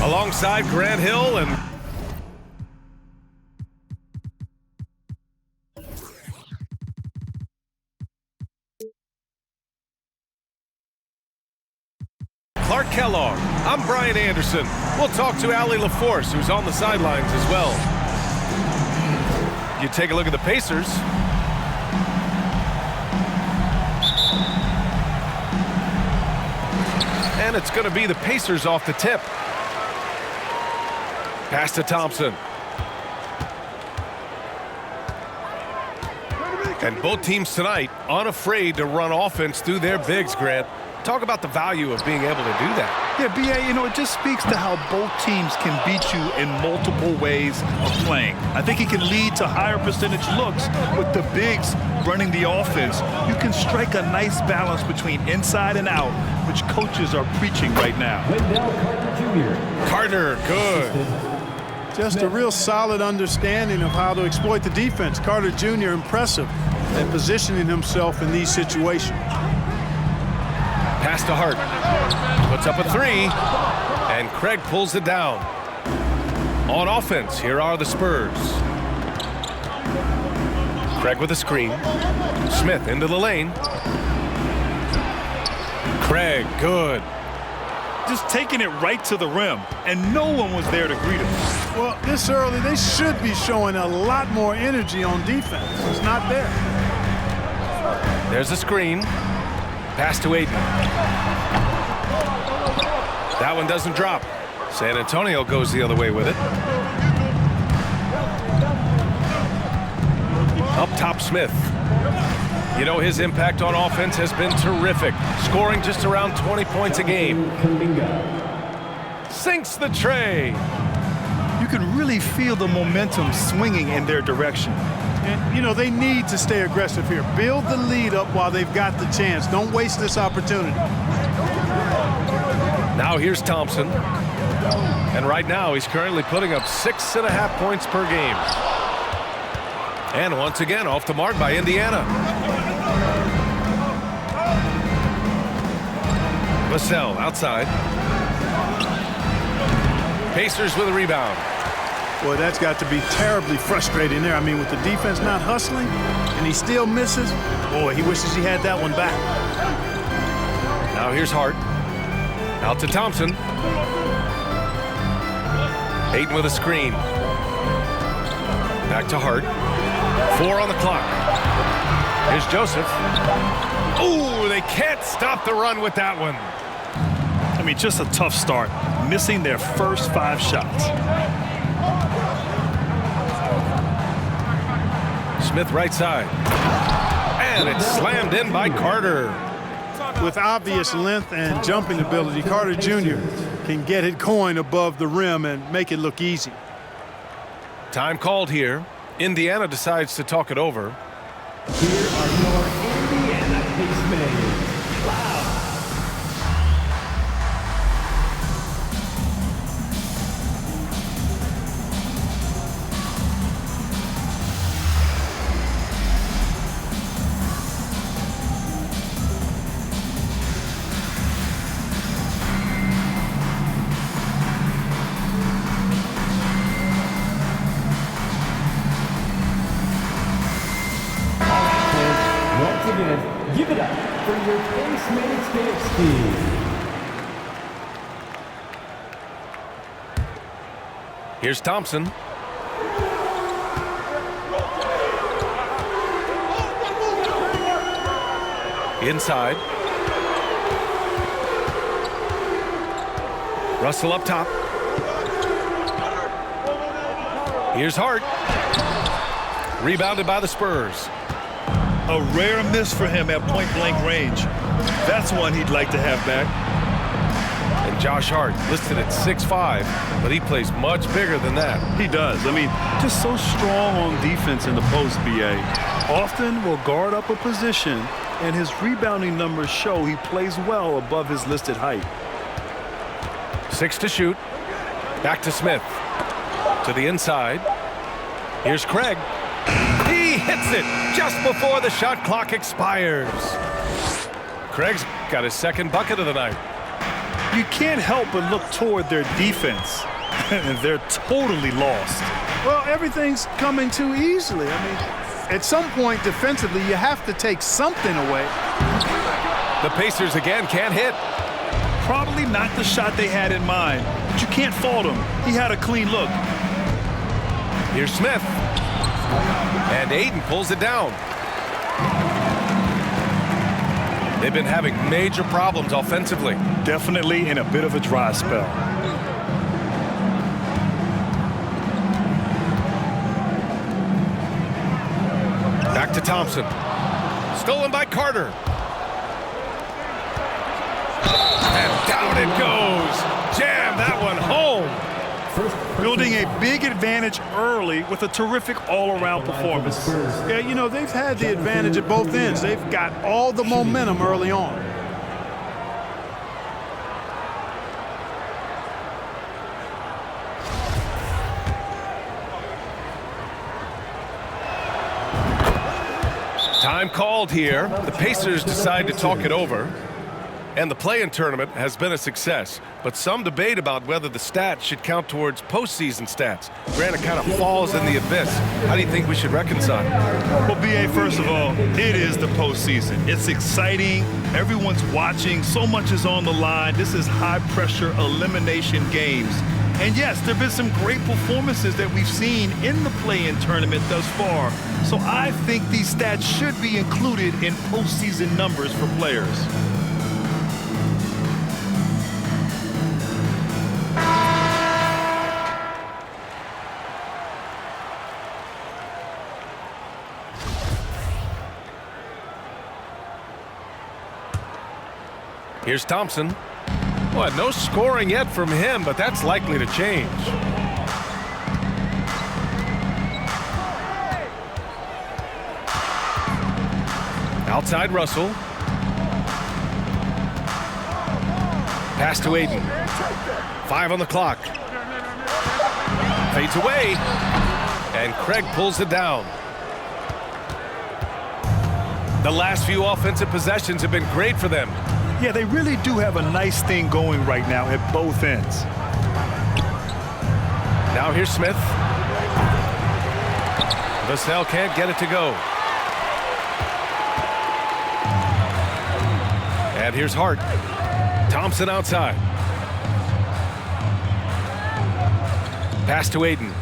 alongside Grant Hill and Clark Kellogg. I'm Brian Anderson. We'll talk to Allie LaForce, who's on the sidelines as well. You take a look at the Pacers. And it's going to be the Pacers off the tip. Pass to Thompson. And both teams tonight unafraid to run offense through their bigs, Grant. Talk about the value of being able to do that. Yeah, B.A., it just speaks to how both teams can beat you in multiple ways of playing. I think it can lead to higher percentage looks with the bigs running the offense. You can strike a nice balance between inside and out, which coaches are preaching right now. Carter, good. Just a real solid understanding of how to exploit the defense. Carter Jr. impressive at positioning himself in these situations. Pass to Hart. Puts up a three. And Craig pulls it down. On offense, here are the Spurs. Craig with a screen. Smith into the lane. Craig, good. Just taking it right to the rim, and no one was there to greet him. Well, this early, they should be showing a lot more energy on defense. It's not there. There's a screen. Pass to Ayton. That one doesn't drop. San Antonio goes the other way with it. Up top, Smith. You know, his impact on offense has been terrific, scoring just around 20 points a game. Sinks the tray. You can really feel the momentum swinging in their direction. And, they need to stay aggressive here. Build the lead up while they've got the chance. Don't waste this opportunity. Now here's Thompson. And right now he's currently putting up 6.5 points per game. And once again off the mark by Indiana. Vassell outside. Pacers with a rebound. Boy, that's got to be terribly frustrating there. I mean, with the defense not hustling and he still misses, boy, he wishes he had that one back. Now here's Hart. Out to Thompson. Ayton with a screen. Back to Hart. 4 on the clock. Here's Joseph. Ooh, they can't stop the run with that one. I mean, just a tough start, missing their first 5 shots. Smith right side. And it's slammed in by Carter. With obvious length and jumping ability, Carter Jr. can get it going above the rim and make it look easy. Time called here. Indiana decides to talk it over. Here are your Indiana Pacemakers. Give it up for your Pacemates dance team. Here's Thompson. Inside. Russell up top. Here's Hart. Rebounded by the Spurs. A rare miss for him at point-blank range. That's one he'd like to have back. And Josh Hart listed at 6'5", but he plays much bigger than that. He does. I mean, just so strong on defense in the post, B.A. Often will guard up a position, and his rebounding numbers show he plays well above his listed height. 6 to shoot. Back to Smith. To the inside. Here's Craig. He hits it just before the shot clock expires. Craig's got his second bucket of the night. You can't help but look toward their defense, and they're totally lost. Well, everything's coming too easily. I mean, at some point defensively, you have to take something away. The Pacers again can't hit. Probably not the shot they had in mind, but you can't fault him. He had a clean look. Here's Smith. And Aiden pulls it down. They've been having major problems offensively. Definitely in a bit of a dry spell. Back to Thompson. Stolen by Carter. And down it goes. Jam that one home. Building a big advantage early with a terrific all-around performance. Yeah, you know, they've had the advantage at both ends. They've got all the momentum early on. Time called here. The Pacers decide to talk it over. And the play-in tournament has been a success, but some debate about whether the stats should count towards postseason stats. Granted, kind of falls in the abyss. How do you think we should reconcile? Well, B.A., first of all, it is the postseason. It's exciting. Everyone's watching. So much is on the line. This is high-pressure elimination games. And yes, there have been some great performances that we've seen in the play-in tournament thus far. So I think these stats should be included in postseason numbers for players. Here's Thompson. Well, no scoring yet from him, but that's likely to change. Outside Russell. Pass to Aiden. 5 on the clock. Fades away. And Craig pulls it down. The last few offensive possessions have been great for them. Yeah, they really do have a nice thing going right now at both ends. Now here's Smith. Vassell can't get it to go. And here's Hart. Thompson outside. Pass to Aiden.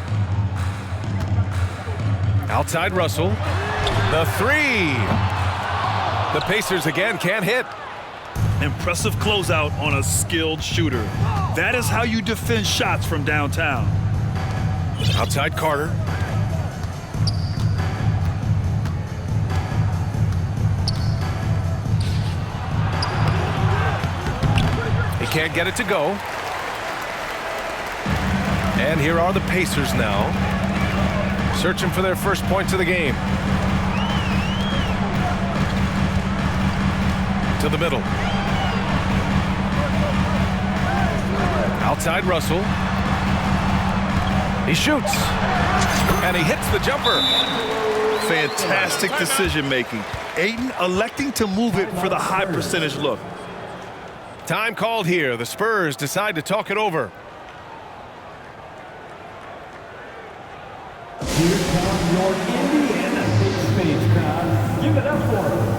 Outside Russell. The three. The Pacers again can't hit. Impressive closeout on a skilled shooter. That is how you defend shots from downtown. Outside Carter. He can't get it to go. And here are the Pacers now, searching for their first points of the game. To the middle. Outside Russell. He shoots. And he hits the jumper. Fantastic decision-making. Aiden electing to move it for the high percentage look. Time called here. The Spurs decide to talk it over. Here come your Indiana Big Space crowd. Give it up for them.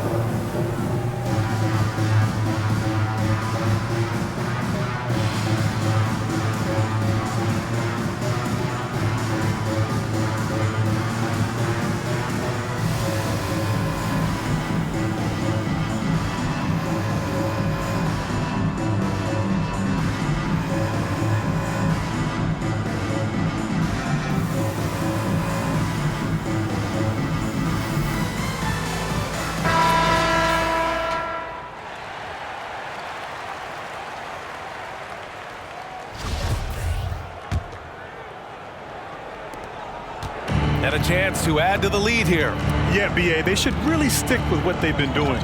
And a chance to add to the lead here. Yeah, B.A., they should really stick with what they've been doing.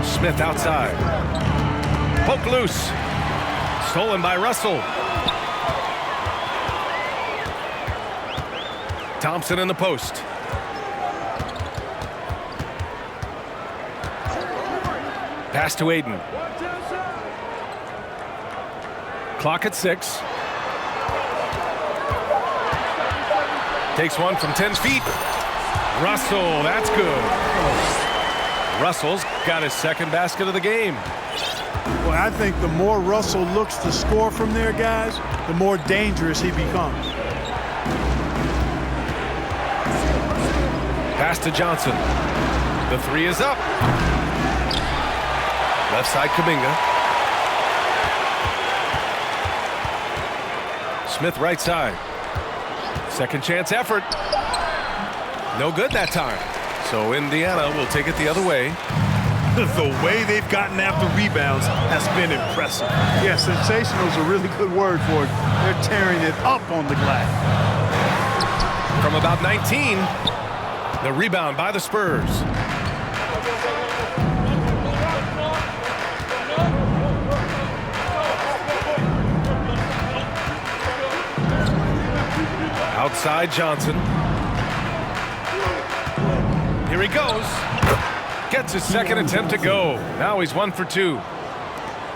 Smith outside. Poke loose. Stolen by Russell. Thompson in the post. Pass to Aiden. Clock at 6. Takes one from 10 feet. Russell, that's good. Russell's got his second basket of the game. Well, I think the more Russell looks to score from there, guys, the more dangerous he becomes. Pass to Johnson. The three is up. Left side, Kuminga. Smith right side. Second chance effort. No good that time. So Indiana will take it the other way. The way they've gotten after rebounds has been impressive. Yeah, sensational is a really good word for it. They're tearing it up on the glass. From about 19, the rebound by the Spurs. Outside Johnson. Here he goes. Gets his second attempt to go. Now he's 1 for 2.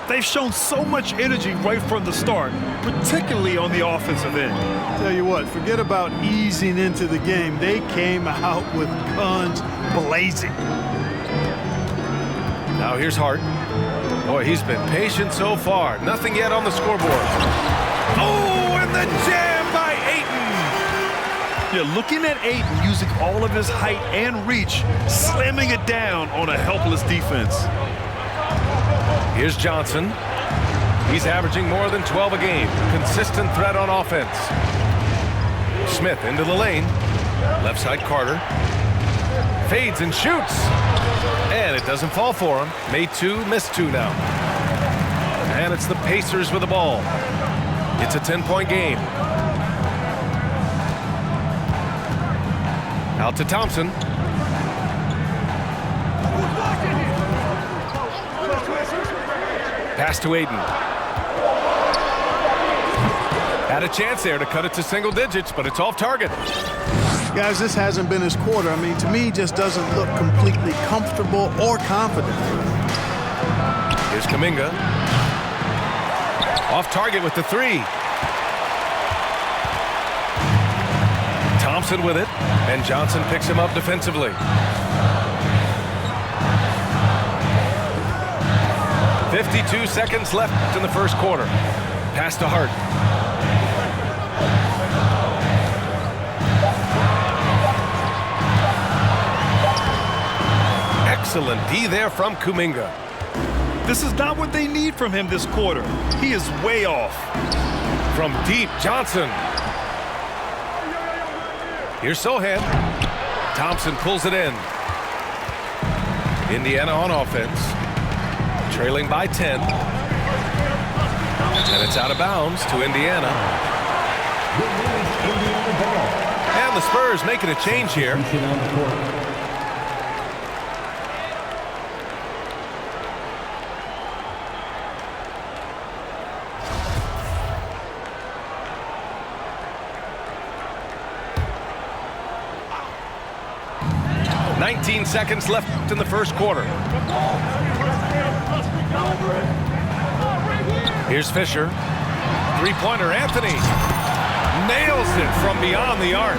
They've shown so much energy right from the start, particularly on the offensive end. Tell you what, forget about easing into the game. They came out with guns blazing. Now here's Hart. Boy, he's been patient so far. Nothing yet on the scoreboard. Oh, and the jam by Ayton. Yeah, looking at Ayton using all of his height and reach, slamming it down on a helpless defense. Here's Johnson. He's averaging more than 12 a game. Consistent threat on offense. Smith into the lane. Left side Carter. Fades and shoots. And it doesn't fall for him. Made 2, missed 2 now. And it's the Pacers with the ball. It's a 10-point game. Out to Thompson. Pass to Ayton. Had a chance there to cut it to single digits, but it's off target. Guys, this hasn't been his quarter. I mean, to me, he just doesn't look completely comfortable or confident. Here's Kuminga. Off target with the 3. Thompson with it, and Johnson picks him up defensively. 52 seconds left in the first quarter. Pass to Hart. Excellent D there from Kuminga. This is not what they need from him this quarter. He is way off. From deep, Johnson. Here's Sohan. Thompson pulls it in. Indiana on offense. Trailing by 10. And it's out of bounds to Indiana. And the Spurs making a change here. 19 seconds left in the first quarter. Here's Fisher. Three-pointer, Anthony. Nails it from beyond the arc.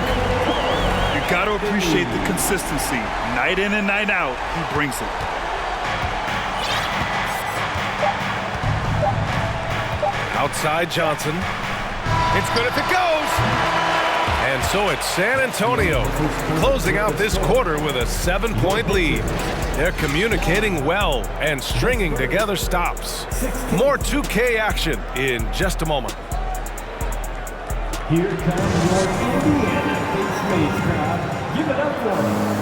You got to appreciate the consistency. Night in and night out, he brings it. Outside Johnson. It's good if it goes. And so it's San Antonio closing out this quarter with a 7-point lead. They're communicating well and stringing together stops. More 2K action in just a moment. Here comes your Indiana Space crowd. Give it up for them.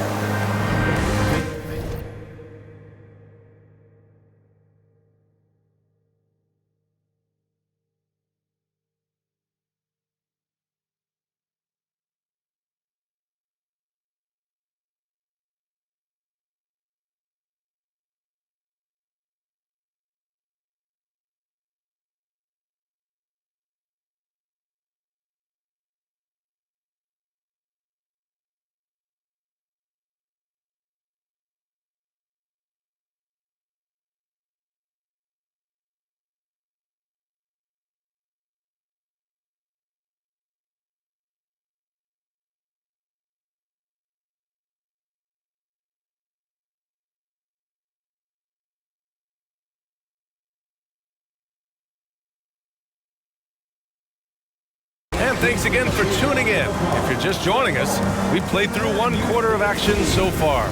thanks again for tuning in. If you're just joining us, we've played through 1/4 of action so far.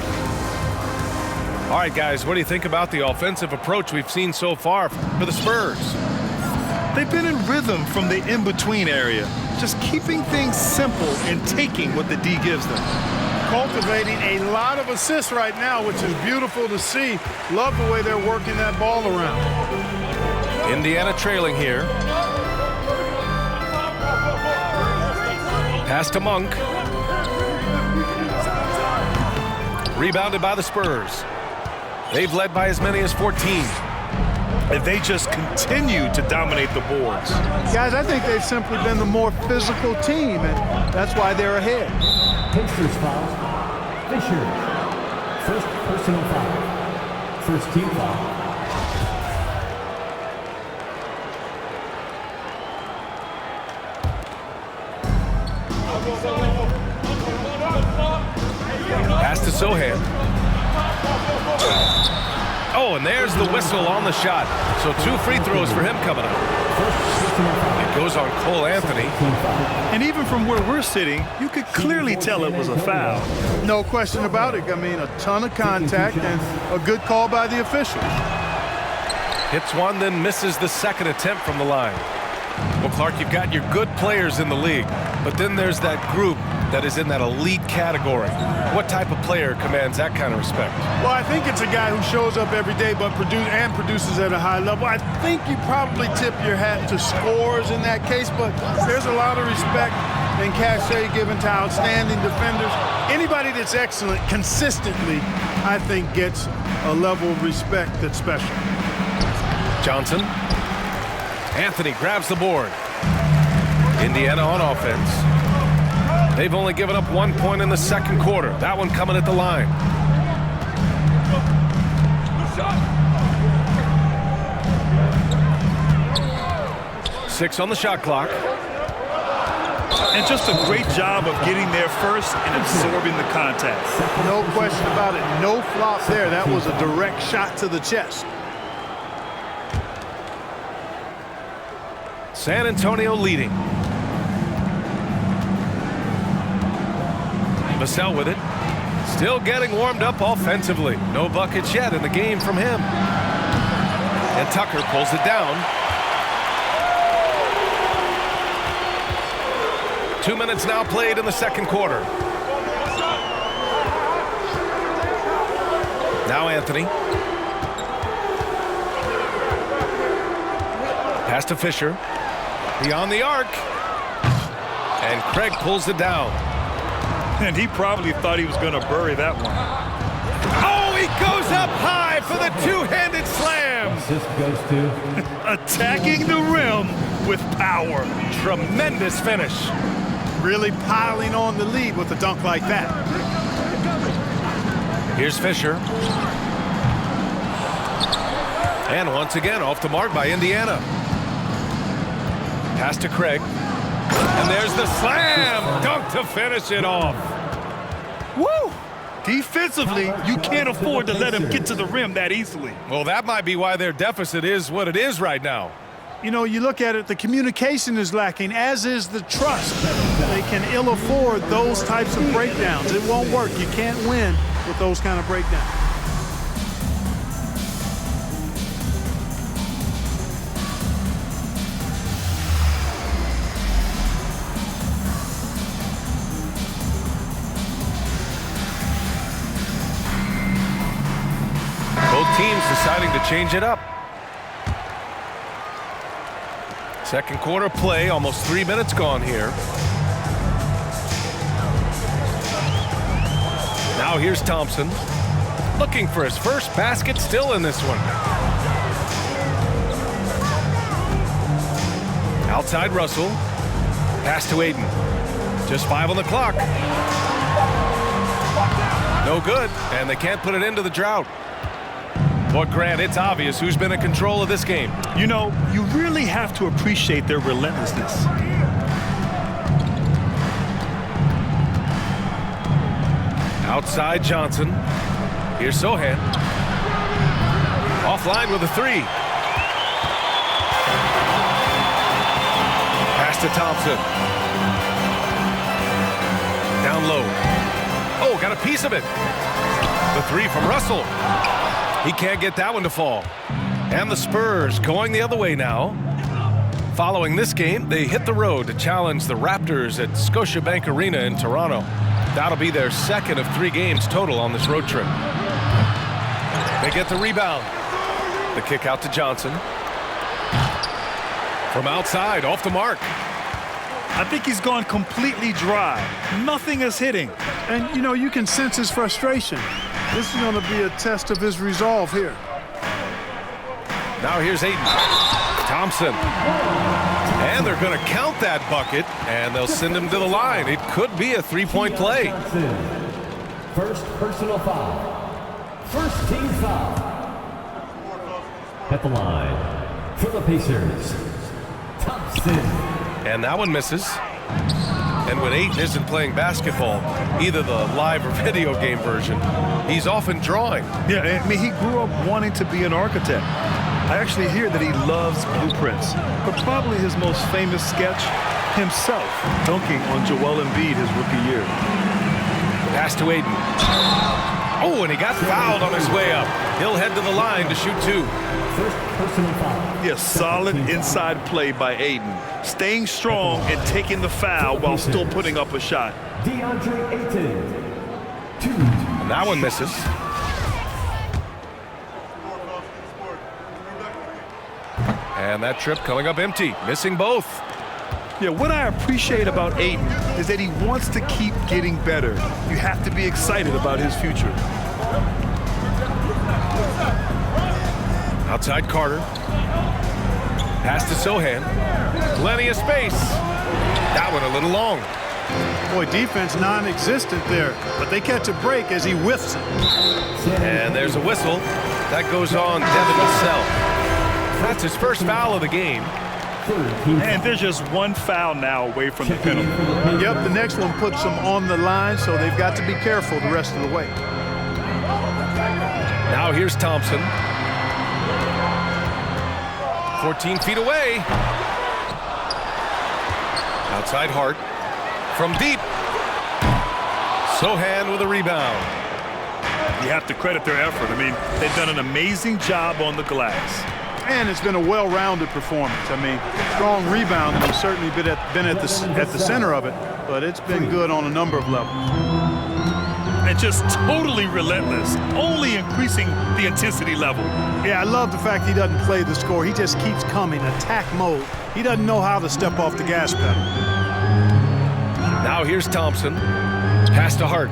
All right, guys, what do you think about the offensive approach we've seen so far for the Spurs? They've been in rhythm from the in-between area, just keeping things simple and taking what the D gives them. Cultivating a lot of assists right now, which is beautiful to see. Love the way they're working that ball around. Indiana trailing here. Pass to Monk. Rebounded by the Spurs. They've led by as many as 14. And they just continue to dominate the boards. Guys, I think they've simply been the more physical team, and that's why they're ahead. Pacers foul. Fisher. First personal foul. First team foul. Pass to Sohan. Oh, and there's the whistle on the shot. So 2 free throws for him coming up. It goes on Cole Anthony. And even from where we're sitting, you could clearly tell it was a foul. No question about it. I mean, a ton of contact and a good call by the officials. Hits one, then misses the second attempt from the line. Well, Clark, you've got your good players in the league, but then there's that group that is in that elite category. What type of player commands that kind of respect? Well, I think it's a guy who shows up every day but produces at a high level. I think you probably tip your hat to scores in that case, but there's a lot of respect and cachet given to outstanding defenders. Anybody that's excellent consistently, I think, gets a level of respect that's special. Johnson. Anthony grabs the board. Indiana on offense. They've only given up 1 point in the second quarter. That one coming at the line. Six on the shot clock. And just a great job of getting there first and absorbing the contact. No question about it. No flop there. That was a direct shot to the chest. San Antonio leading. Vassell with it. Still getting warmed up offensively. No buckets yet in the game from him. And Tucker pulls it down. 2 minutes now played in the second quarter. Now Anthony. Pass to Fisher. Beyond the arc. And Craig pulls it down. And he probably thought he was going to bury that one. Oh, he goes up high for the two-handed slam. Assist goes to Attacking the rim with power. Tremendous finish. Really piling on the lead with a dunk like that. Here's Fisher. And once again, off the mark by Indiana. Pass to Craig. And there's the slam. Dunk to finish it off. Woo! Defensively, you can't afford to let him get to the rim that easily. Well, that might be why their deficit is what it is right now. You know, you look at it, the communication is lacking, as is the trust. They can ill afford those types of breakdowns. It won't work. You can't win with those kind of breakdowns. Both teams deciding to change it up. Second quarter play, almost 3 minutes gone here. Now here's Thompson. Looking for his first basket, still in this one. Outside Russell. Pass to Aiden. Just 5 on the clock. No good, and they can't put it into the drought. But Grant, it's obvious who's been in control of this game. You know, you really have to appreciate their relentlessness. Outside Johnson. Here's Sohan. Offline with a 3. Pass to Thompson. Down low. Oh, got a piece of it. The three from Russell. He can't get that one to fall. And the Spurs going the other way now. Following this game, they hit the road to challenge the Raptors at Scotiabank Arena in Toronto. That'll be their second of 3 games total on this road trip. They get the rebound. The kick out to Johnson. From outside, off the mark. I think he's gone completely dry. Nothing is hitting. And, you know, you can sense his frustration. This is going to be a test of his resolve here. Now here's Ayton. Thompson. And they're going to count that bucket, and they'll send him to the line. It could be a 3-point play. First personal foul. First team foul. At the line for the Pacers, Thompson. And that one misses. And when Ayton isn't playing basketball, either the live or video game version, he's often drawing. Yeah, I mean, he grew up wanting to be an architect. I actually hear that he loves blueprints, but probably his most famous sketch, himself dunking on Joel Embiid his rookie year. Pass to Ayton. Oh, and he got fouled on his way up. He'll head to the line to shoot 2. First personal foul. Yeah, solid inside play by Ayton, staying strong and taking the foul while still putting up a shot. DeAndre Ayton. 2. And that one misses. And that trip coming up empty, missing both. Yeah, what I appreciate about Ayton is that he wants to keep getting better. You have to be excited about his future. Outside Carter. Pass to Sohan. Plenty of space. That one a little long. Boy, defense non-existent there, but they catch a break as he whiffs it. And there's a whistle. That goes on Devin Vassell. That's his first foul of the game. And there's just one foul now away from the penalty. Yep, the next one puts them on the line, so they've got to be careful the rest of the way. Now here's Thompson. 14 feet away. Outside Hart. From deep. Sohan with a rebound. You have to credit their effort. I mean, they've done an amazing job on the glass. And it's been a well-rounded performance. I mean, strong rebound, and he's certainly been at the center of it, but it's been good on a number of levels. And just totally relentless, only increasing the intensity level. Yeah, I love the fact he doesn't play the score. He just keeps coming, attack mode. He doesn't know how to step off the gas pedal. Now here's Thompson. Pass to Hart.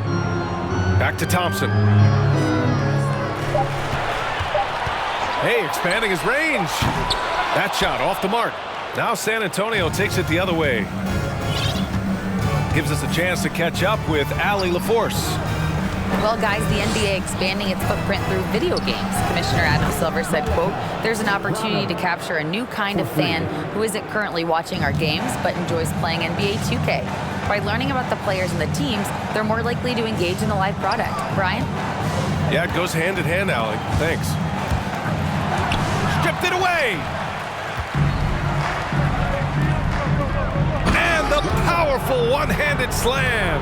Back to Thompson. Hey, expanding his range. That shot off the mark. Now San Antonio takes it the other way. Gives us a chance to catch up with Allie LaForce. Well, guys, the NBA expanding its footprint through video games. Commissioner Adam Silver said, quote, "There's an opportunity to capture a new kind of fan who isn't currently watching our games but enjoys playing NBA 2K. By learning about the players and the teams, they're more likely to engage in the live product." Brian? Yeah, it goes hand in hand, Allie. Thanks. Stripped it away. And the powerful one-handed slam.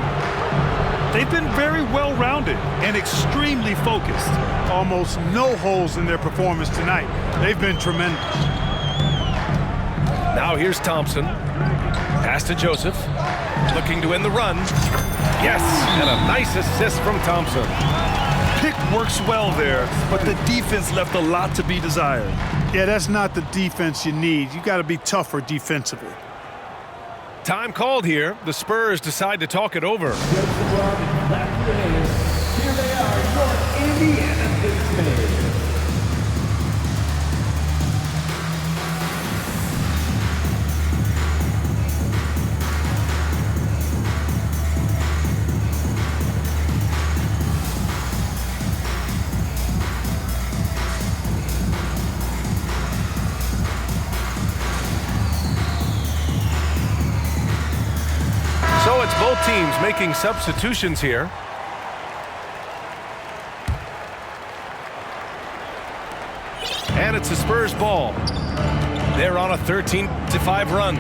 They've been very well-rounded and extremely focused. Almost no holes in their performance tonight. They've been tremendous. Now here's Thompson. Pass to Joseph. Looking to end the run. Yes, and a nice assist from Thompson. Pick works well there, but the defense left a lot to be desired. Yeah, that's not the defense you need. You got to be tougher defensively. Time called here. The Spurs decide to talk it over. Here they are, your Indiana Pacers. So it's both teams making substitutions here. And it's the Spurs ball. They're on a 13-5 run.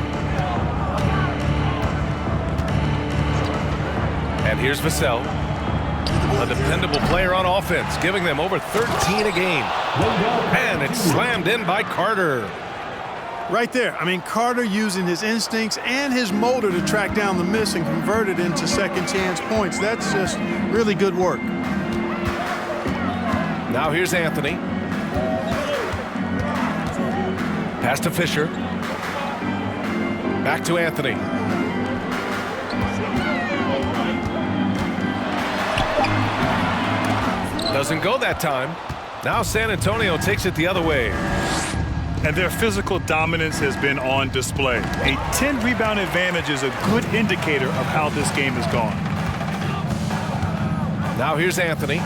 And here's Vassell, a dependable player on offense, giving them over 13 a game. And it's slammed in by Carter. Right there. I mean, Carter using his instincts and his motor to track down the miss and convert it into second chance points. That's just really good work. Now here's Anthony. Pass to Fisher. Back to Anthony. Doesn't go that time. Now San Antonio takes it the other way. And their physical dominance has been on display. A 10-rebound advantage is a good indicator of how this game has gone. Now here's Anthony.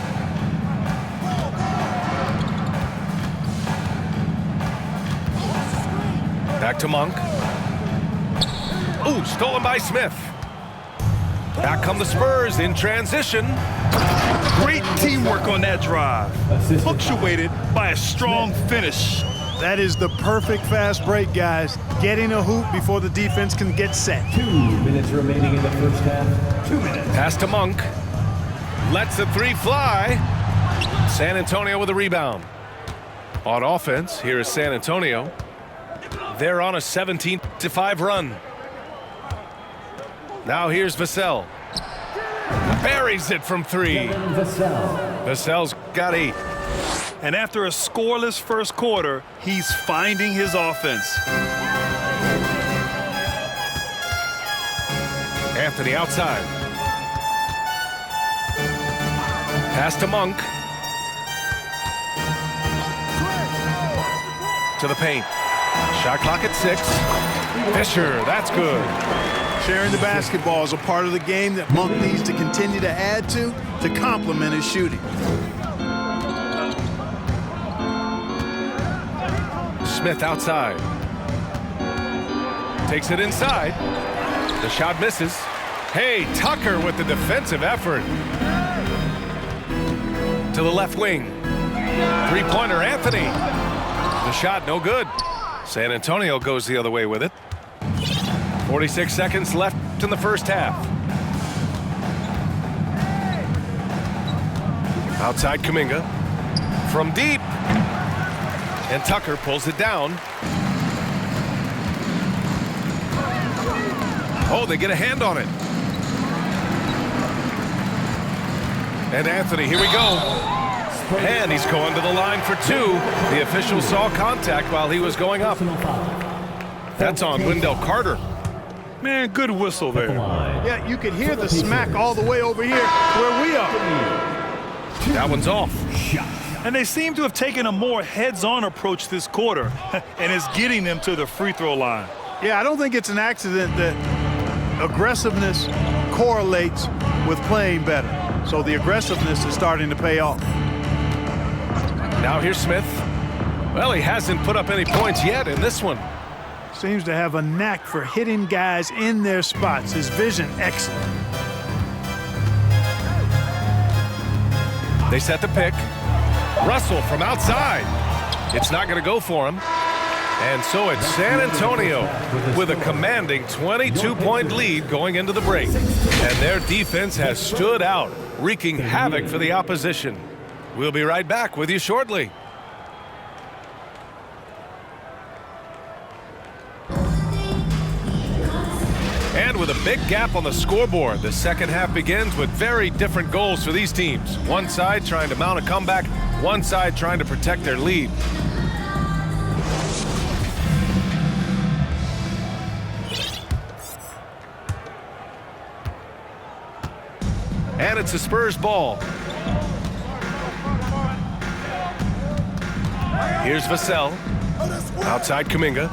Back to Monk. Ooh, stolen by Smith. Back come the Spurs in transition. Great teamwork on that drive, punctuated by a strong finish. That is the perfect fast break, guys. Getting a hoop before the defense can get set. 2 minutes remaining in the first half. 2 minutes. Pass to Monk. Lets the three fly. San Antonio with a rebound. On offense, here is San Antonio. They're on a 17-5 run. Now here's Vassell. Buries it from three. Vassell's got 8. And after a scoreless first quarter, he's finding his offense. Anthony outside. Pass to Monk. To the paint. Shot clock at 6. Fisher, that's good. Sharing the basketball is a part of the game that Monk needs to continue to add to complement his shooting. Smith outside. Takes it inside. The shot misses. Hey, Tucker with the defensive effort. To the left wing. Three-pointer, Anthony. The shot no good. San Antonio goes the other way with it. 46 seconds left in the first half. Outside Kuminga. From deep. And Tucker pulls it down. Oh, they get a hand on it. And Anthony, here we go. And he's going to the line for 2. The official saw contact while he was going up. That's on Wendell Carter. Man, good whistle there. Yeah, you could hear the smack all the way over here where we are. That one's off. And they seem to have taken a more heads-on approach this quarter, and it's getting them to the free throw line. Yeah, I don't think it's an accident that aggressiveness correlates with playing better. So the aggressiveness is starting to pay off. Now here's Smith. Well, he hasn't put up any points yet in this one. Seems to have a knack for hitting guys in their spots. His vision, excellent. They set the pick. Russell from outside. It's not going to go for him. And so it's San Antonio with a commanding 22-point lead going into the break. And their defense has stood out, wreaking havoc for the opposition. We'll be right back with you shortly. And with a big gap on the scoreboard, the second half begins with very different goals for these teams. One side trying to mount a comeback, one side trying to protect their lead. And it's the Spurs ball. Here's Vassell. Outside Kuminga.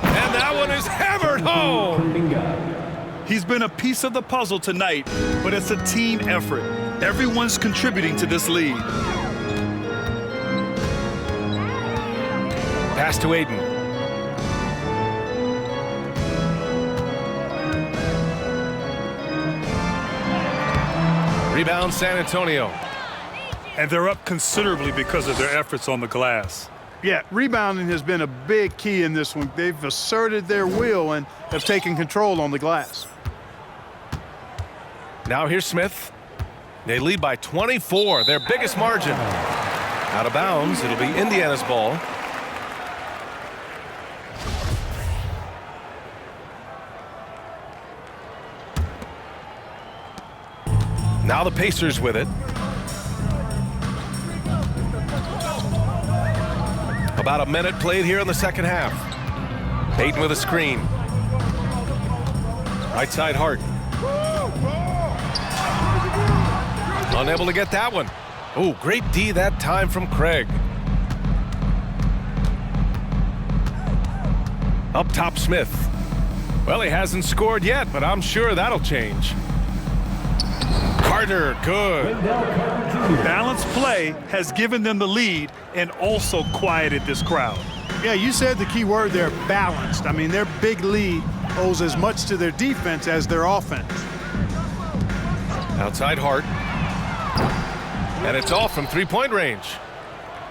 And that one is hammered home. He's been a piece of the puzzle tonight, but it's a team effort. Everyone's contributing to this lead. Pass to Aiden. Rebound San Antonio. And they're up considerably because of their efforts on the glass. Yeah, rebounding has been a big key in this one. They've asserted their will and have taken control on the glass. Now here's Smith. They lead by 24, their biggest margin. Out of bounds, it'll be Indiana's ball. Now the Pacers with it. About a minute played here in the second half. Payton with a screen. Right side Hart. Unable to get that one. Oh, great D that time from Craig. Up top Smith. Well, he hasn't scored yet, but I'm sure that'll change. Carter, good. Balanced play has given them the lead and also quieted this crowd. Yeah, you said the key word there, balanced. I mean, their big lead owes as much to their defense as their offense. Outside Hart. And it's off from three-point range.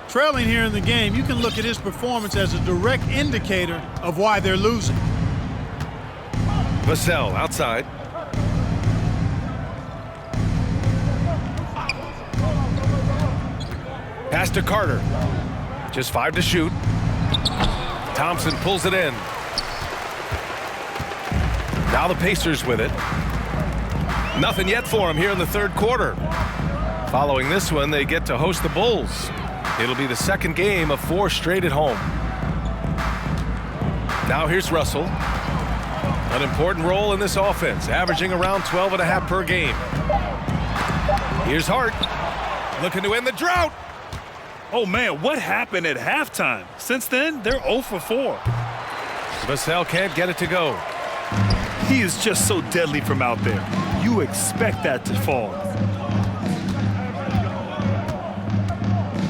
Trailing here in the game, you can look at his performance as a direct indicator of why they're losing. Vassell outside. Pass to Carter. Just 5 to shoot. Thompson pulls it in. Now the Pacers with it. Nothing yet for him here in the third quarter. Following this one, they get to host the Bulls. It'll be the second game of 4 straight at home. Now here's Russell. An important role in this offense, averaging around 12.5 per game. Here's Hart, looking to end the drought. Oh, man, what happened at halftime? Since then, they're 0 for 4. Vassell can't get it to go. He is just so deadly from out there. You expect that to fall.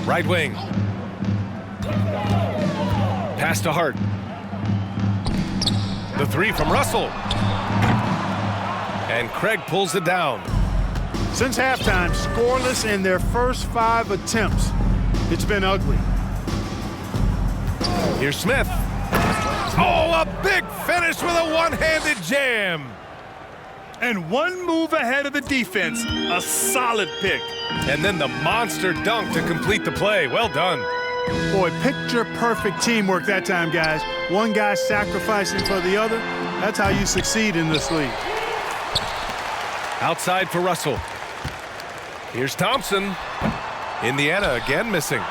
Right wing. Pass to Hart. The 3 from Russell. And Craig pulls it down. Since halftime, scoreless in their first 5 attempts. It's been ugly. Here's Smith. Oh, a big finish with a one-handed jam. And one move ahead of the defense. A solid pick. And then the monster dunk to complete the play. Well done. Boy, picture-perfect teamwork that time, guys. One guy sacrificing for the other. That's how you succeed in this league. Outside for Russell. Here's Thompson. Indiana again missing.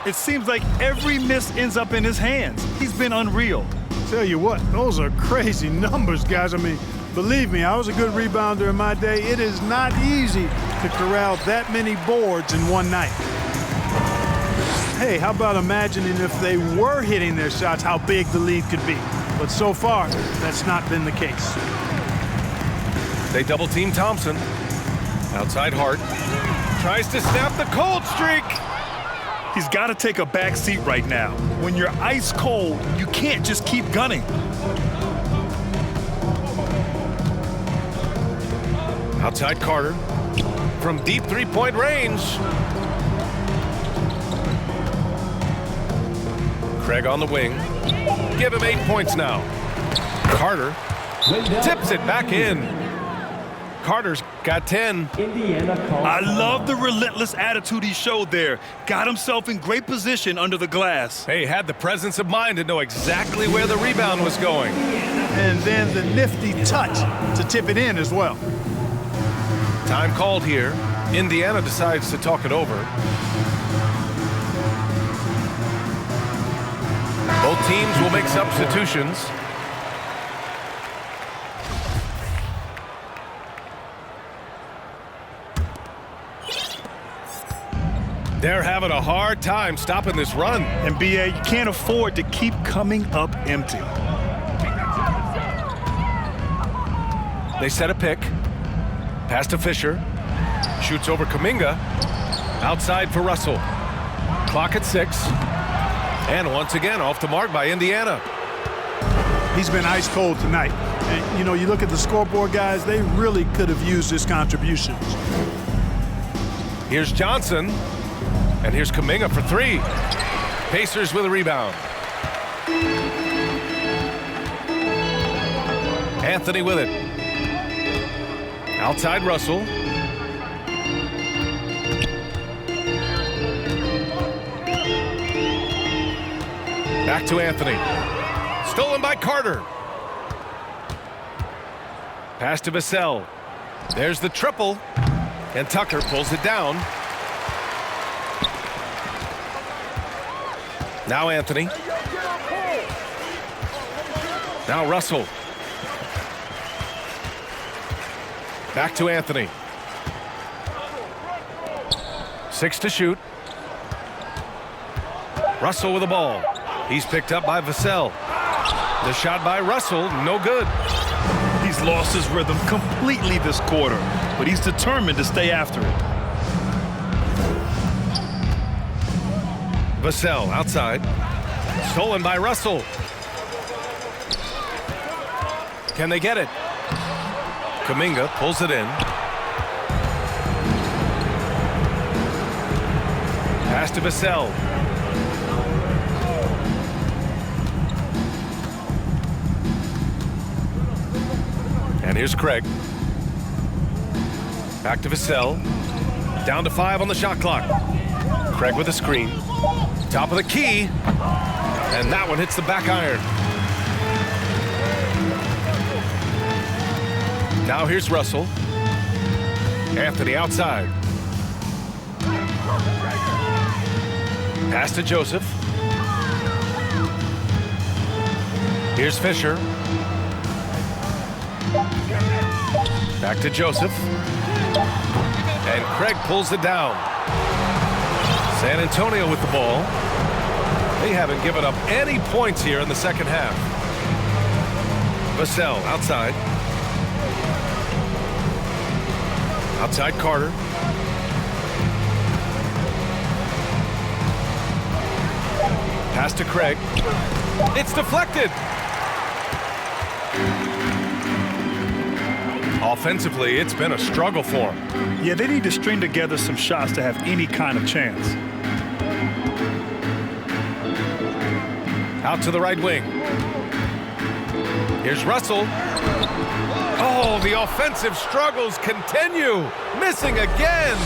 It seems like every miss ends up in his hands. He's been unreal. Tell you what, those are crazy numbers, guys. I mean, believe me, I was a good rebounder in my day. It is not easy to corral that many boards in one night. Hey, how about imagining if they were hitting their shots, how big the lead could be. But so far, that's not been the case. They double team Thompson. Outside Hart. Tries to snap the cold streak. He's got to take a back seat right now. When you're ice cold, you can't just keep gunning. Outside Carter. From deep three-point range. Craig on the wing. Give him 8 points now. Carter tips it back in. Carter's got 10. I love the relentless attitude he showed there. Got himself in great position under the glass. Hey, had the presence of mind to know exactly where the rebound was going. And then the nifty touch to tip it in as well. Time called here. Indiana decides to talk it over. Both teams will make substitutions. They're having a hard time stopping this run. And B.A., you can't afford to keep coming up empty. They set a pick. Pass to Fisher. Shoots over Kuminga. Outside for Russell. Clock at 6. And once again, off the mark by Indiana. He's been ice cold tonight. And, you know, you look at the scoreboard, guys, they really could have used his contributions. Here's Johnson. And here's Kuminga for 3. Pacers with a rebound. Anthony with it. Outside Russell. Back to Anthony. Stolen by Carter. Pass to Vassell. There's the triple. And Tucker pulls it down. Now Anthony. Now Russell. Back to Anthony. 6 to shoot. Russell with the ball. He's picked up by Vassell. The shot by Russell, no good. He's lost his rhythm completely this quarter, but he's determined to stay after it. Vassell outside. Stolen by Russell. Can they get it? Kuminga pulls it in. Pass to Vassell. And here's Craig. Back to Vassell. Down to 5 on the shot clock. Craig with a screen. Top of the key. And that one hits the back iron. Now here's Russell. Anthony outside. Pass to Joseph. Here's Fisher. Back to Joseph. And Craig pulls it down. San Antonio with the ball. They haven't given up any points here in the second half. Vassell outside. Outside Carter. Pass to Craig. It's deflected. Offensively, it's been a struggle for them. Yeah, they need to string together some shots to have any kind of chance. Out to the right wing. Here's Russell. Oh, the offensive struggles continue. Missing again.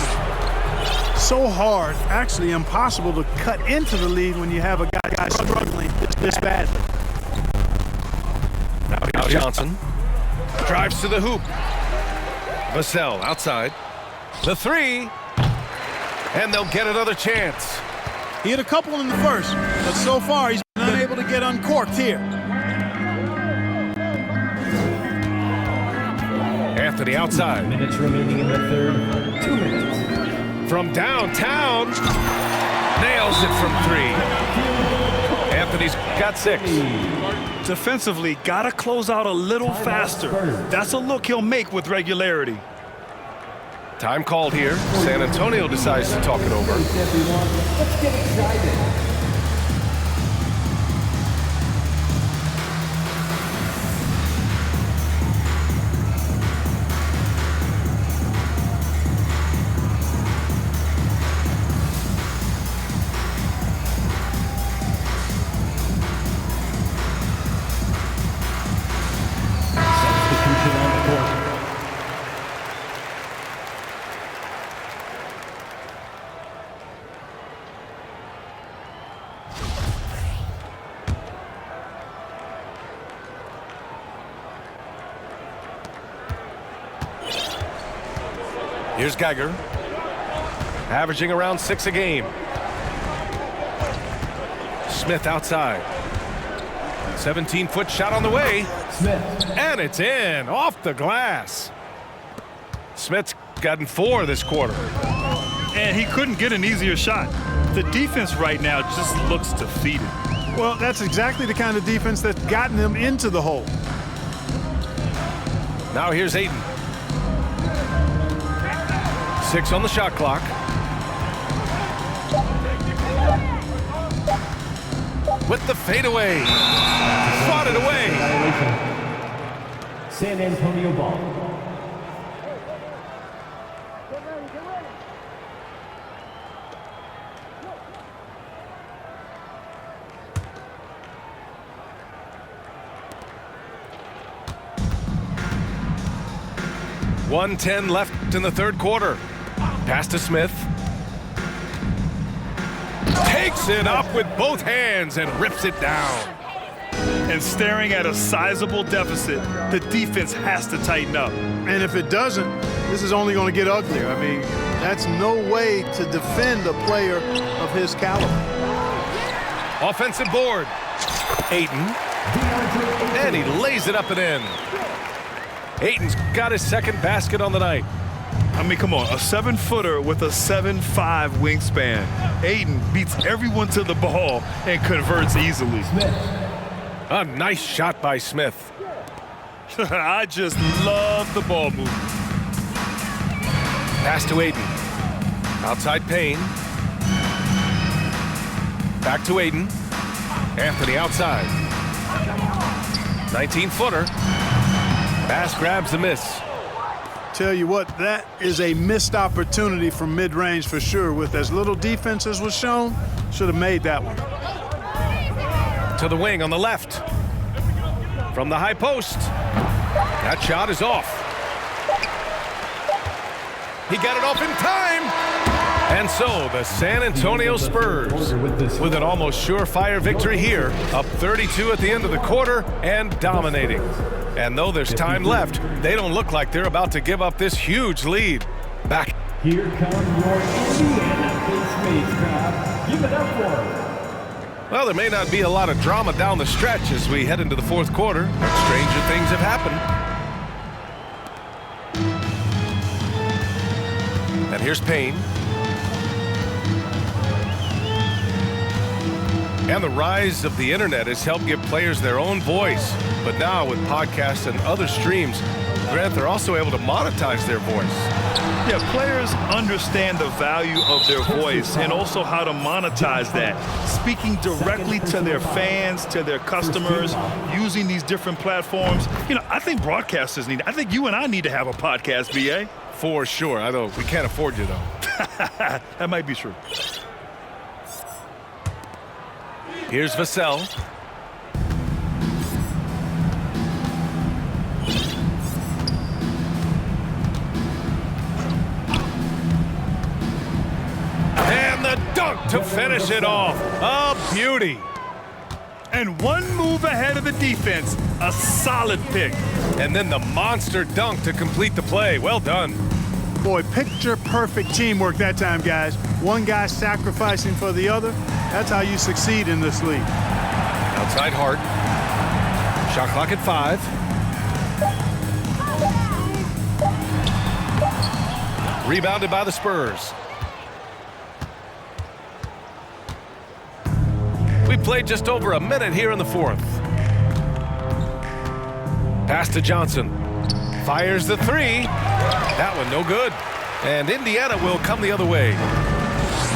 So hard, actually impossible to cut into the lead when you have a guy struggling this badly. Now Johnson drives to the hoop. Vassell outside. The 3. And they'll get another chance. He had a couple in the first, but so far he's been unable to get uncorked here. Anthony outside. Minutes remaining in the third. 2 minutes. From downtown. Nails it from 3. Anthony's got 6. Defensively, gotta close out a little faster. That's a look he'll make with regularity. Time called here. San Antonio decides to talk it over. Let's get excited. Here's Geiger, averaging around 6 a game. Smith outside. 17-foot shot on the way. Smith. And it's in, off the glass. Smith's gotten 4 this quarter. And he couldn't get an easier shot. The defense right now just looks defeated. Well, that's exactly the kind of defense that's gotten them into the hole. Now here's Ayton. 6 on the shot clock. With the fadeaway. Fought it away. San Antonio ball. 1:10 left in the third quarter. Pass to Smith. Takes it up with both hands and rips it down. And staring at a sizable deficit, the defense has to tighten up. And if it doesn't, this is only going to get uglier. I mean, that's no way to defend a player of his caliber. Offensive board. Ayton. And he lays it up and in. Ayton's got his second basket on the night. I mean, come on, a 7-footer with a 7'5" wingspan. Ayton beats everyone to the ball and converts easily. A nice shot by Smith. I just love the ball movement. Pass to Ayton. Outside Payne. Back to Ayton. Anthony outside. 19-footer. Bass grabs the miss. Tell you what, that is a missed opportunity from mid-range for sure. With as little defense as was shown, should have made that one. To the wing on the left. From the high post. That shot is off. He got it off in time. And so the San Antonio Spurs, with an almost surefire victory here, up 32 at the end of the quarter and dominating. And though there's time left, they don't look like they're about to give up this huge lead. Back. Here come your Indiana Pacers crowd. Give it up for them. Well, there may not be a lot of drama down the stretch as we head into the fourth quarter, but stranger things have happened. And here's Payne. And the rise of the internet has helped give players their own voice. But now with podcasts and other streams, Grant, they're also able to monetize their voice. Yeah, players understand the value of their voice and also how to monetize that. Speaking directly to their fans, to their customers, using these different platforms. You know, I think broadcasters need, I think you and I need to have a podcast, BA. For sure. I know we can't afford you, though. That might be true. Here's Vassell. And the dunk to finish it off. A beauty. And one move ahead of the defense. A solid pick. And then the monster dunk to complete the play. Well done. Boy, picture-perfect teamwork that time, guys. One guy sacrificing for the other. That's how you succeed in this league. Outside Hart. Shot clock at 5. Rebounded by the Spurs. We played just over a minute here in the fourth. Pass to Johnson. Fires the 3. That one no good. And Indiana will come the other way.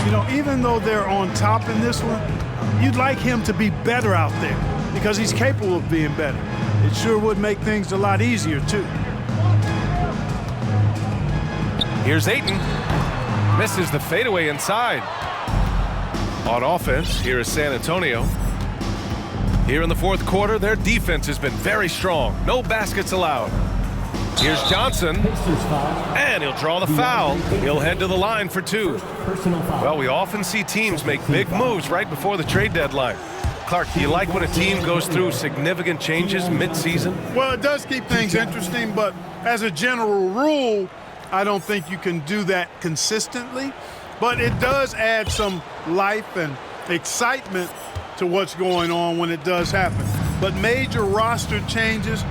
You know, even though they're on top in this one, you'd like him to be better out there because he's capable of being better. It sure would make things a lot easier, too. Here's Ayton. Misses the fadeaway inside. On offense, here is San Antonio. Here in the fourth quarter, their defense has been very strong. No baskets allowed. Here's Johnson, and he'll draw the foul. He'll head to the line for 2. Well, we often see teams make big moves right before the trade deadline. Clark, do you like when a team goes through significant changes mid-season? Well, it does keep things interesting, but as a general rule, I don't think you can do that consistently. But it does add some life and excitement to what's going on when it does happen. But major roster changes,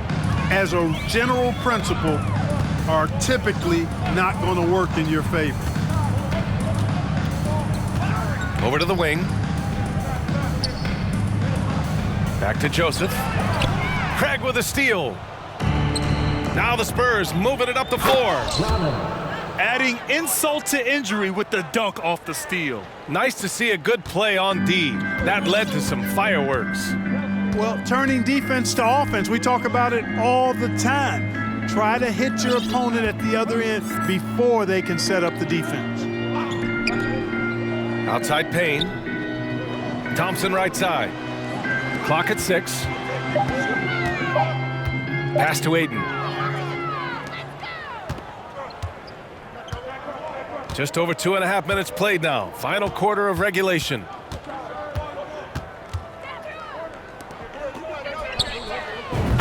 as a general principle, are typically not going to work in your favor. Over to the wing. Back to Joseph. Craig with a steal. Now the Spurs moving it up the floor. Adding insult to injury with the dunk off the steal. Nice to see a good play on D. That led to some fireworks. Well, turning defense to offense, we talk about it all the time. Try to hit your opponent at the other end before they can set up the defense. Outside Payne. Thompson right side. Clock at 6. Pass to Ayton. Just over 2.5 minutes played now. Final quarter of regulation.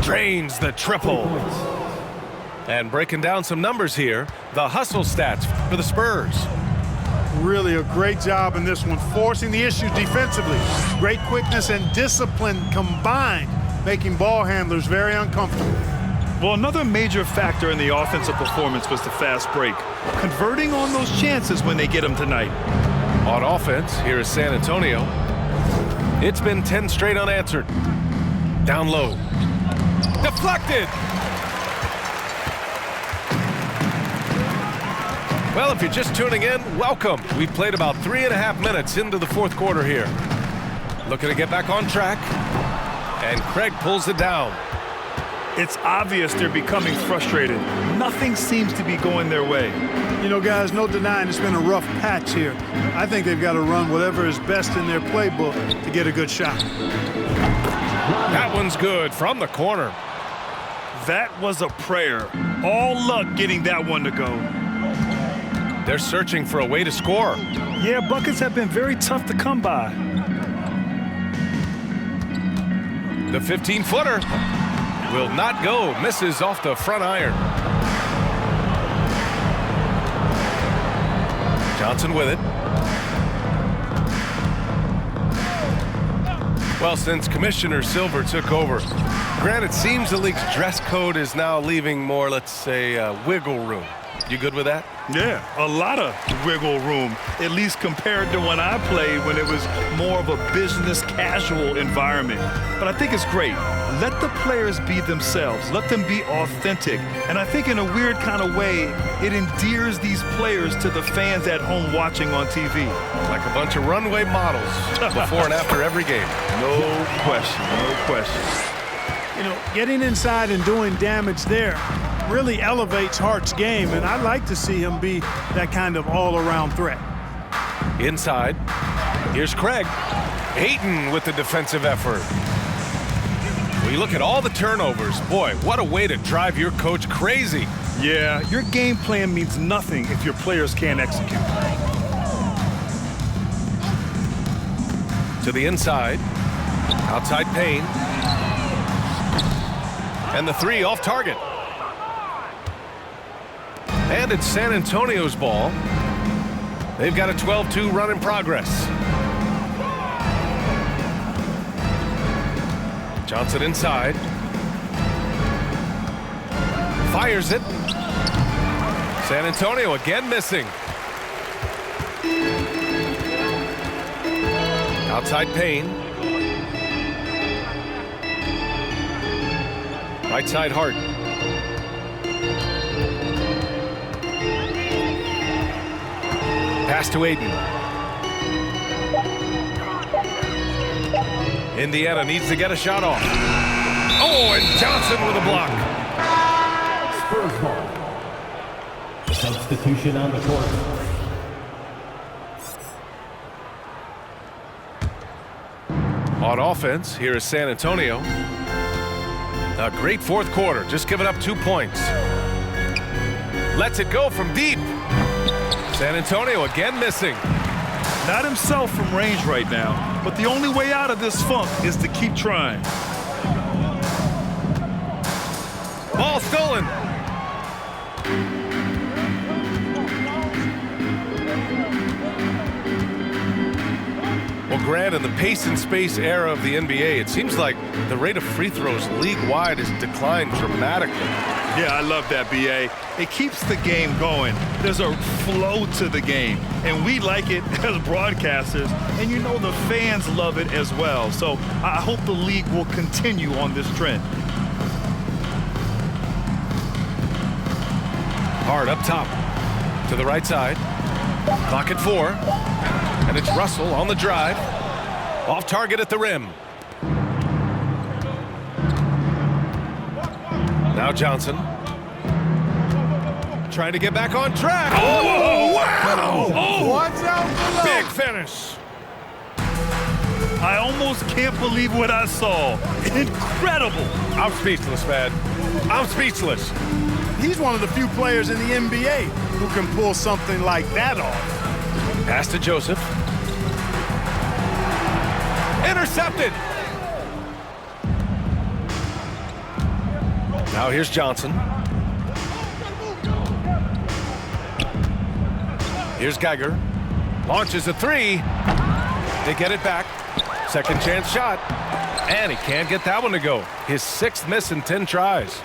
Drains the triple. And breaking down some numbers here, the hustle stats for the Spurs. Really a great job in this one, forcing the issues defensively. Great quickness and discipline combined, making ball handlers very uncomfortable. Well, another major factor in the offensive performance was the fast break. Converting on those chances when they get them tonight. On offense, here is San Antonio. It's been 10 straight unanswered. Down low. Deflected! Well, if you're just tuning in, welcome. We've played about 3.5 minutes into the fourth quarter here. Looking to get back on track. And Craig pulls it down. It's obvious they're becoming frustrated. Nothing seems to be going their way. You know, guys, no denying it's been a rough patch here. I think they've got to run whatever is best in their playbook to get a good shot. That one's good from the corner. That was a prayer. All luck getting that one to go. They're searching for a way to score. Yeah, buckets have been very tough to come by. The 15-footer will not go. Misses off the front iron. Johnson with it. Well, since Commissioner Silver took over, Grant, it seems the league's dress code is now leaving more, let's say, wiggle room. You good with that? Yeah, a lot of wiggle room, at least compared to when I played, when it was more of a business casual environment. But I think it's great. Let the players be themselves. Let them be authentic. And I think in a weird kind of way, it endears these players to the fans at home watching on TV. Like a bunch of runway models before and after every game. No question, no question. You know, getting inside and doing damage there really elevates Hart's game, and I'd like to see him be that kind of all-around threat. Inside, here's Craig. Ayton with the defensive effort. We look at all the turnovers. Boy, what a way to drive your coach crazy. Yeah, your game plan means nothing if your players can't execute. To the inside. Outside Payne. And the three off target. And it's San Antonio's ball. They've got a 12-2 run in progress. Johnson inside. Fires it. San Antonio again missing. Outside Payne. Right side Hart. Pass to Ayton. Indiana needs to get a shot off. Oh, and Johnson with a block. Spurs ball. Substitution on the court. On offense, here is San Antonio. A great fourth quarter, just giving up 2 points. Lets it go from deep. San Antonio again missing. Not himself from range right now, but the only way out of this funk is to keep trying. Ball stolen. Well, Grant, in the pace and space era of the NBA, it seems like the rate of free throws league-wide has declined dramatically. Yeah, I love that, B.A. It keeps the game going. There's a flow to the game, and we like it as broadcasters, and you know the fans love it as well. So I hope the league will continue on this trend. Hard up top to the right side. Clock at 4. And it's Russell on the drive. Off target at the rim. Now Johnson. Trying to get back on track. Oh, wow! Oh, Watch out! big finish. I almost can't believe what I saw. Incredible. I'm speechless, man. I'm speechless. he's one of the few players in the NBA who can pull something like that off. Pass to Joseph. Intercepted. Now here's Johnson. Here's Geiger. Launches a three. They get it back. Second chance shot. And he can't get that one to go. His 6th miss in 10 tries.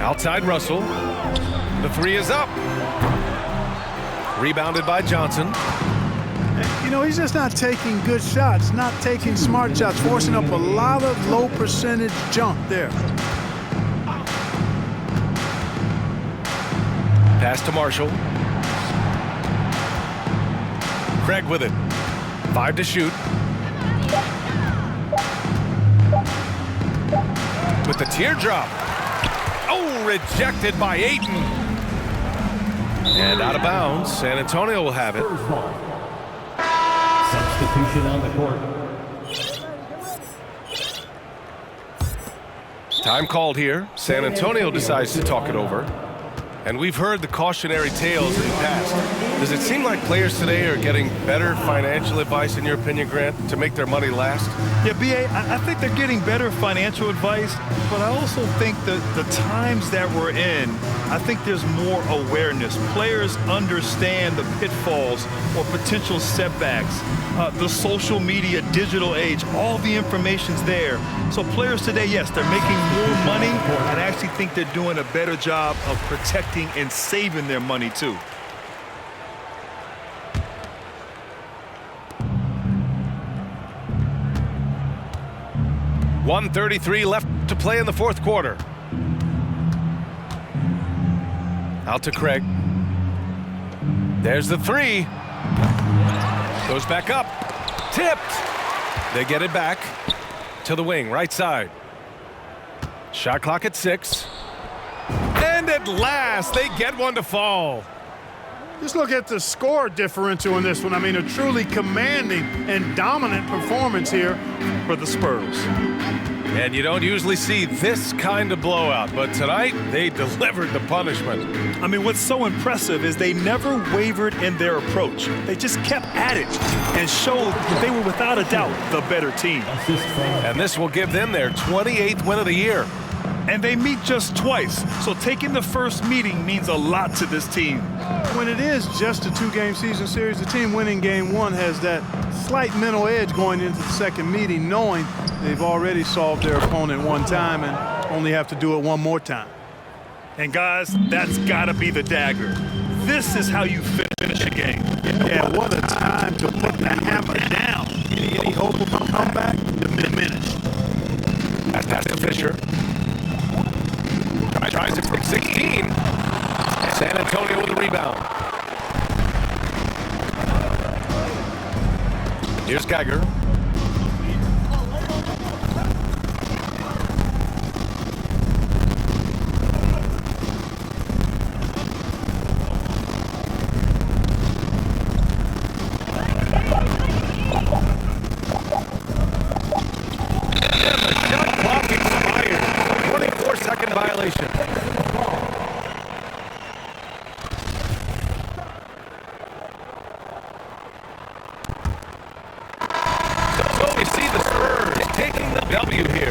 Outside Russell. The three is up. Rebounded by Johnson. You know, he's just not taking good shots, not taking smart shots, forcing up a lot of low percentage jump there. Pass to Marshall. Craig with it. 5 to shoot. With the teardrop. Oh, rejected by Ayton. And out of bounds. San Antonio will have it. Substitution on the court. Time called here. San Antonio decides to talk it over. And we've heard the cautionary tales in the past. Does it seem like players today are getting better financial advice, in your opinion, Grant, to make their money last? Yeah, B.A., I think they're getting better financial advice, but I also think that the times that we're in, I think there's more awareness. Players understand the pitfalls or potential setbacks. The social media, digital age, all the information's there. So players today, yes, they're making more money, and I actually think they're doing a better job of protecting and saving their money, too. .133 left to play in the 4th quarter. Out to Craig. There's the three. Goes back up. Tipped. They get it back to the wing, right side. Shot clock at 6. And at last, they get one to fall. Just look at the score differential in this one. I mean, a truly commanding and dominant performance here for the Spurs. And you don't usually see this kind of blowout, but tonight they delivered the punishment. I mean, what's so impressive is they never wavered in their approach. They just kept at it and showed that they were without a doubt the better team. And this will give them their 28th win of the year. And they meet just twice, so taking the first meeting means a lot to this team. When it is just a 2-game season series, the team winning game 1 has that slight mental edge going into the second meeting, knowing they've already solved their opponent one time and only have to do it one more time. And guys, that's gotta be the dagger. This is how you finish a game. Yeah, what a time to put the hammer down. Any hope of a comeback? Diminished. Pass to Fisher. Tries it from 16. San Antonio with the rebound. Here's Geiger. Shot clock expired. 24-second violation. So we see the Spurs taking the W here.